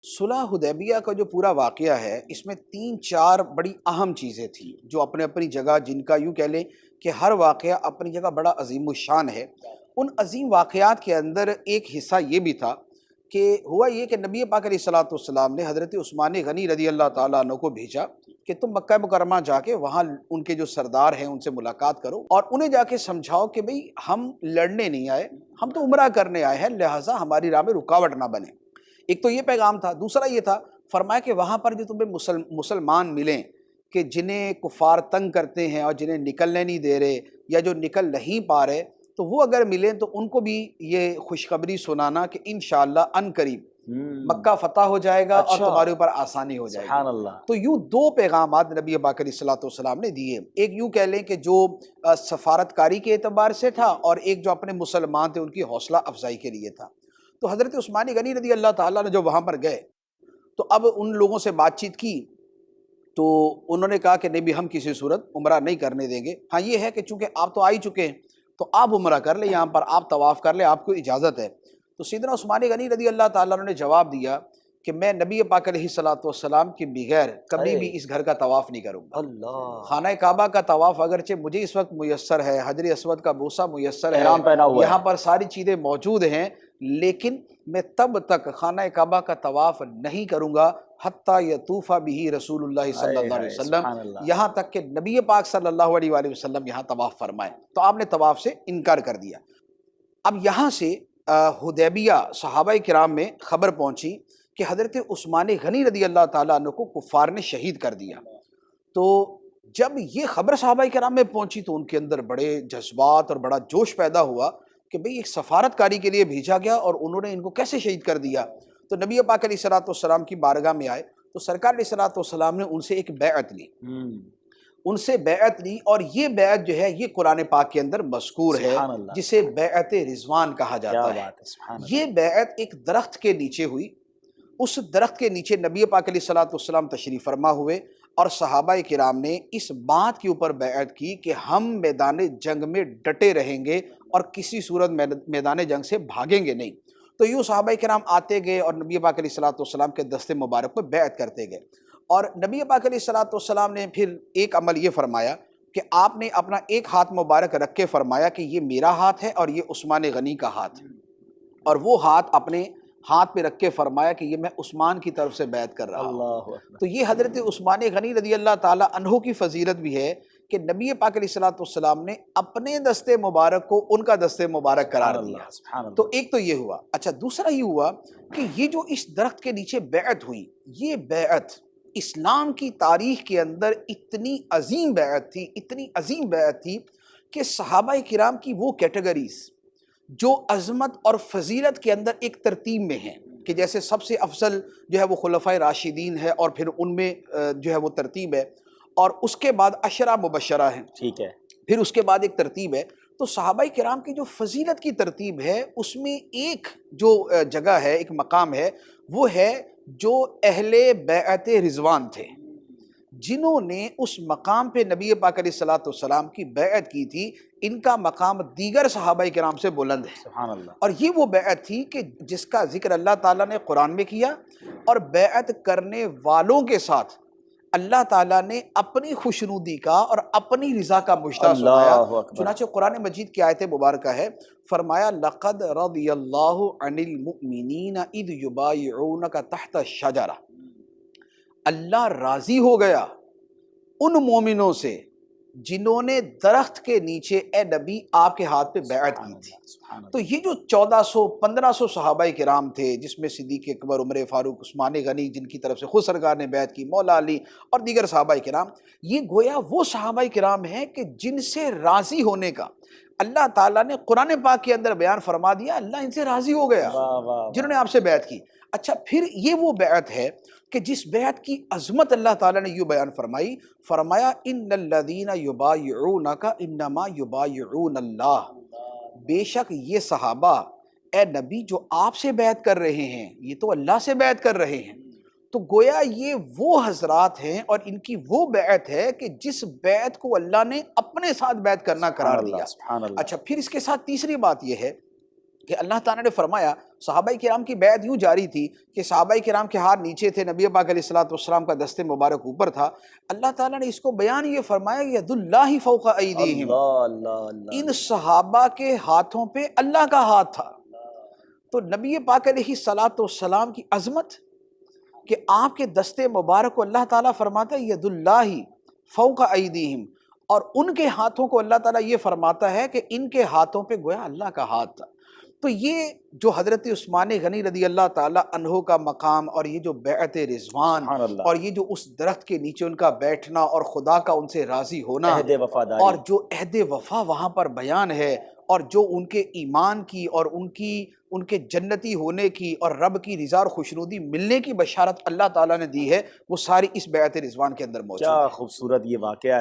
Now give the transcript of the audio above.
صلح حدیبیہ کا جو پورا واقعہ ہے اس میں تین چار بڑی اہم چیزیں تھیں جو اپنے اپنی جگہ، جن کا یوں کہہ لیں کہ ہر واقعہ اپنی جگہ بڑا عظیم الشان ہے۔ ان عظیم واقعات کے اندر ایک حصہ یہ بھی تھا کہ ہوا یہ کہ نبی پاک علیہ الصلوۃ والسلام نے حضرت عثمان غنی رضی اللہ تعالیٰ عنہ کو بھیجا کہ تم مکہ مکرمہ جا کے وہاں ان کے جو سردار ہیں ان سے ملاقات کرو اور انہیں جا کے سمجھاؤ کہ بھئی ہم لڑنے نہیں آئے، ہم تو عمرہ کرنے آئے ہیں، لہٰذا ہماری راہ میں رکاوٹ نہ بنے۔ ایک تو یہ پیغام تھا۔ دوسرا یہ تھا، فرمایا کہ وہاں پر جو تمہیں مسلمان ملیں کہ جنہیں کفار تنگ کرتے ہیں اور جنہیں نکلنے نہیں دے رہے یا جو نکل نہیں پا رہے، تو وہ اگر ملیں تو ان کو بھی یہ خوشخبری سنانا کہ انشاءاللہ ان قریب مکہ فتح ہو جائے گا اور تمہارے اوپر آسانی ہو جائے سبحان گی۔ اللہ۔ تو یوں دو پیغامات نبی پاک علیہ الصلوۃ والسلام نے دیے، ایک یوں کہہ لیں کہ جو سفارت کاری کے اعتبار سے تھا، اور ایک جو اپنے مسلمان تھے ان کی حوصلہ افزائی کے لیے تھا۔ تو حضرت عثمان غنی رضی اللہ تعالیٰ نے جو وہاں پر گئے تو اب ان لوگوں سے بات چیت کی تو انہوں نے کہا کہ نہیں بھی ہم کسی صورت عمرہ نہیں کرنے دیں گے۔ ہاں یہ ہے کہ چونکہ آپ تو آ ہی چکے ہیں تو آپ عمرہ کر لیں، یہاں پر آپ طواف کر لیں، آپ کو اجازت ہے۔ تو سیدنا عثمان غنی رضی اللہ تعالیٰ عنہ نے جواب دیا کہ میں نبی پاک علیہ الصلوۃ والسلام کے بغیر کبھی بھی اس گھر کا طواف نہیں کروں گا۔ اللہ، خانہ کعبہ کا طواف اگرچہ مجھے اس وقت میسر ہے، حجر اسود کا بوسہ میسر ہے، احرام پہنا ہوا ہے، یہاں پر ساری چیزیں موجود ہیں، لیکن میں تب تک خانہ کعبہ کا طواف نہیں کروں گا حتیٰ یطوف بہ رسول اللہ صلی اللہ علیہ وسلم، سبحان اللہ۔ یہاں تک کہ نبی پاک صلی اللہ علیہ وآلہ وسلم یہاں طواف فرمائے۔ تو آپ نے طواف سے انکار کر دیا۔ اب یہاں سے حدیبیہ صحابہ کرام میں خبر پہنچی کہ حضرت عثمان غنی رضی اللہ تعالیٰ عنہ کو کفار نے شہید کر دیا۔ تو جب یہ خبر صحابہ کرام میں پہنچی تو ان کے اندر بڑے جذبات اور بڑا جوش پیدا ہوا کہ بھئی ایک سفارت کاری کے لیے بھیجا گیا اور انہوں نے ان کو کیسے شہید کر دیا۔ تو نبی پاک علیہ الصلوۃ والسلام کی بارگاہ میں آئے تو سرکار علیہ الصلوۃ والسلام نے ان سے ایک بیعت لی، ان سے بیعت لی، اور یہ بیعت جو ہے یہ قرآن پاک کے اندر مذکور ہے، سبحان اللہ، جسے بیعت رضوان کہا کیا جاتا ہے۔ بات ہے، سبحان اللہ۔ یہ بیعت ایک درخت کے نیچے ہوئی، اس درخت کے نیچے نبی پاک علیہ الصلوۃ والسلام تشریف فرما ہوئے اور صحابہ کرام نے اس بات کے اوپر بیعت کی کہ ہم میدان جنگ میں ڈٹے رہیں گے اور کسی صورت میدان جنگ سے بھاگیں گے نہیں۔ تو یوں صحابہ کرام آتے گئے اور نبی پاک علیہ الصلوۃ والسلام کے دست مبارک پر بیعت کرتے گئے، اور نبی پاک علیہ الصلوۃ والسلام نے پھر ایک عمل یہ فرمایا کہ آپ نے اپنا ایک ہاتھ مبارک رکھ کے فرمایا کہ یہ میرا ہاتھ ہے اور یہ عثمان غنی کا ہاتھ ہے، اور وہ ہاتھ اپنے ہاتھ پہ رکھ کے فرمایا کہ یہ میں عثمان کی طرف سے بیعت کر رہا ہوں۔ اللہ اکبر۔ تو یہ حضرت عثمان غنی رضی اللہ تعالیٰ عنہ کی فضیلت بھی ہے کہ نبی پاک علیہ الصلوۃ والسلام نے اپنے دست مبارک کو ان کا دست مبارک قرار سبحان دیا۔ اللہ، سبحان اللہ۔ تو ایک تو یہ ہوا۔ اچھا، دوسرا یہ ہوا کہ یہ جو اس درخت کے نیچے بیعت ہوئی، یہ بیعت اسلام کی تاریخ کے اندر اتنی عظیم بیعت تھی، اتنی عظیم بیعت تھی کہ صحابہ کرام کی وہ کیٹیگریز جو عظمت اور فضیلت کے اندر ایک ترتیب میں ہیں، کہ جیسے سب سے افضل جو ہے وہ خلفائے راشدین ہے اور پھر ان میں جو ہے وہ ترتیب ہے، اور اس کے بعد عشرہ مبشرہ ہیں، ٹھیک ہے، پھر اس کے بعد ایک ترتیب ہے۔ تو صحابہ کرام کی جو فضیلت کی ترتیب ہے اس میں ایک جو جگہ ہے، ایک مقام ہے، وہ ہے جو اہل بیعت رضوان تھے، جنہوں نے اس مقام پہ نبی پاک علیہ الصلوۃ والسلام کی بیعت کی تھی۔ ان کا مقام دیگر صحابہ کرام سے بلند ہے، سبحان اللہ۔ اور یہ وہ بیعت تھی کہ جس کا ذکر اللہ تعالیٰ نے قرآن میں کیا، اور بیعت کرنے والوں کے ساتھ اللہ تعالیٰ نے اپنی خوشنودی کا اور اپنی رضا کا مژدہ سنایا۔ اللہ اکبر۔ چنانچہ قرآن مجید کی آیت مبارکہ ہے، فرمایا لقد رضی اللہ عن المؤمنین اذ یبایعونک تحت الشجرہ، اللہ راضی ہو گیا ان مومنوں سے جنہوں نے درخت کے نیچے اے نبی آپ کے ہاتھ پہ بیعت کی تھی۔ سبحان اللہ۔ تو یہ جو 1400-1500 صحابہ کرام تھے، جس میں صدیق اکبر، عمر فاروق، عثمان غنی جن کی طرف سے خود سرکار نے بیعت کی، مولا علی اور دیگر صحابہ کرام، یہ گویا وہ صحابہ کرام ہیں کہ جن سے راضی ہونے کا اللہ تعالیٰ نے قرآن پاک کے اندر بیان فرما دیا، اللہ ان سے راضی ہو گیا واہ واہ واہ۔ جنہوں نے آپ سے بیعت کی۔ اچھا، پھر یہ وہ بیعت ہے کہ جس بیعت کی عظمت اللہ تعالیٰ نے یوں بیان فرمائی، فرمایا ان الذین یبایعونک انما یبایعون اللہ، بے شک یہ صحابہ اے نبی جو آپ سے بیعت کر رہے ہیں یہ تو اللہ سے بیعت کر رہے ہیں۔ تو گویا یہ وہ حضرات ہیں اور ان کی وہ بیعت ہے کہ جس بیعت کو اللہ نے اپنے ساتھ بیعت کرنا قرار دیا۔ سبحان اللہ۔ اچھا، پھر اس کے ساتھ تیسری بات یہ ہے کہ اللہ تعالیٰ نے فرمایا صحابہ کرام کی بیعت یوں جاری تھی کہ صحابہ کرام کے ہاتھ نیچے تھے، نبی پاک علیہ الصلوۃ والسلام کا دست مبارک اوپر تھا. اللہ تعالیٰ نے اس کو بیان یہ فرمایا کہ ید اللہ فوق ایدیہم، اللہ اللہ اللہ ان صحابہ کے ہاتھوں پہ اللہ کا ہاتھ تھا. تو نبی پاک علیہ الصلوۃ والسلام کی عظمت کہ آپ کے دست مبارک کو اللہ تعالیٰ فرماتا ہے ید اللہ فوق ایدیہم، اور ان کے ہاتھوں کو اللہ تعالیٰ یہ فرماتا ہے کہ ان کے ہاتھوں پہ گویا اللہ کا ہاتھ تھا. تو یہ جو حضرت عثمان غنی رضی اللہ تعالیٰ عنہ کا مقام، اور یہ جو بیعت رضوان، سبحان اللہ، اور یہ جو اس درخت کے نیچے ان کا بیٹھنا اور خدا کا ان سے راضی ہونا، عہد وفاداری، اور جو عہد وفا وہاں پر بیان ہے، اور جو ان کے ایمان کی اور ان کے جنتی ہونے کی اور رب کی رضا اور خوشنودی ملنے کی بشارت اللہ تعالیٰ نے دی ہے، وہ ساری اس بیعت رضوان کے اندر موجود کیا ہے. خوبصورت یہ واقعہ